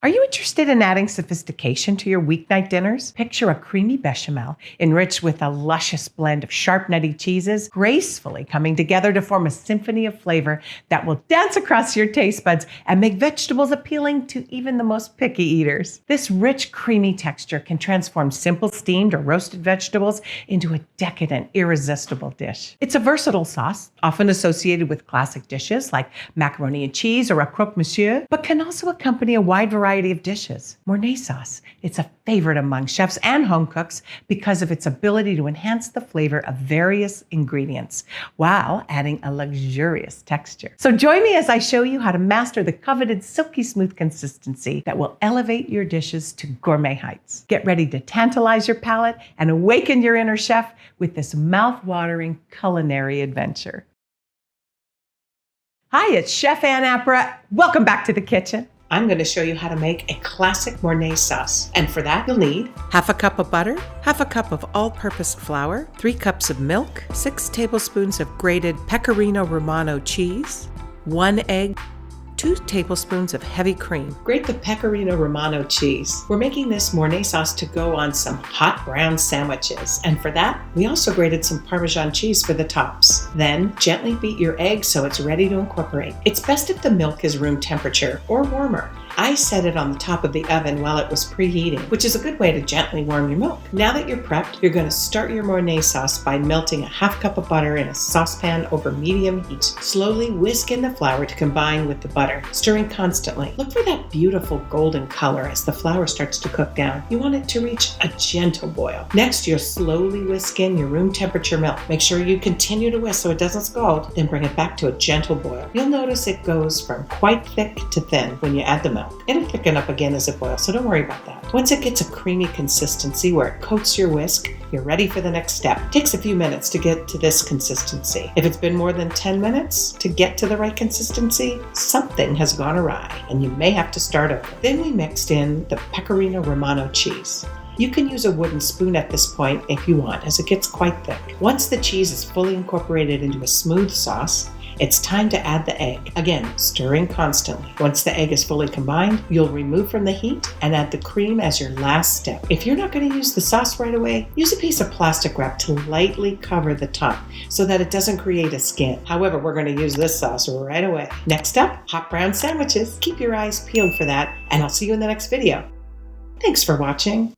Are you interested in adding sophistication to your weeknight dinners? Picture a creamy bechamel enriched with a luscious blend of sharp, nutty cheeses, gracefully coming together to form a symphony of flavor that will dance across your taste buds and make vegetables appealing to even the most picky eaters. This rich, creamy texture can transform simple steamed or roasted vegetables into a decadent, irresistible dish. It's a versatile sauce, often associated with classic dishes like macaroni and cheese or a croque monsieur, but can also accompany a wide variety of dishes. Mornay sauce, it's a favorite among chefs and home cooks because of its ability to enhance the flavor of various ingredients while adding a luxurious texture. So join me as I show you how to master the coveted silky smooth consistency that will elevate your dishes to gourmet heights. Get ready to tantalize your palate and awaken your inner chef with this mouth-watering culinary adventure. Hi, it's Chef Anne Apra. Welcome back to the kitchen. I'm going to show you how to make a classic Mornay sauce. And for that, you'll need half a cup of butter, half a cup of all-purpose flour, 3 cups of milk, 6 tablespoons of grated Pecorino Romano cheese, 1 egg, 2 tablespoons of heavy cream. Grate the Pecorino Romano cheese. We're making this Mornay sauce to go on some hot brown sandwiches. And for that, we also grated some Parmesan cheese for the tops. Then gently beat your egg so it's ready to incorporate. It's best if the milk is room temperature or warmer. I set it on the top of the oven while it was preheating, which is a good way to gently warm your milk. Now that you're prepped, you're going to start your Mornay sauce by melting a half cup of butter in a saucepan over medium heat. Slowly whisk in the flour to combine with the butter, stirring constantly. Look for that beautiful golden color as the flour starts to cook down. You want it to reach a gentle boil. Next, you'll slowly whisk in your room temperature milk. Make sure you continue to whisk so it doesn't scald, then bring it back to a gentle boil. You'll notice it goes from quite thick to thin when you add the milk. It'll thicken up again as it boils, so don't worry about that. Once it gets a creamy consistency where it coats your whisk, you're ready for the next step. It takes a few minutes to get to this consistency. If it's been more than 10 minutes to get to the right consistency, something has gone awry and you may have to start over. Then we mixed in the Pecorino Romano cheese. You can use a wooden spoon at this point if you want, as it gets quite thick. Once the cheese is fully incorporated into a smooth sauce, it's time to add the egg. Again, stirring constantly. Once the egg is fully combined, you'll remove from the heat and add the cream as your last step. If you're not going to use the sauce right away, use a piece of plastic wrap to lightly cover the top so that it doesn't create a skin. However, we're going to use this sauce right away. Next up, hot brown sandwiches. Keep your eyes peeled for that, and I'll see you in the next video. Thanks for watching.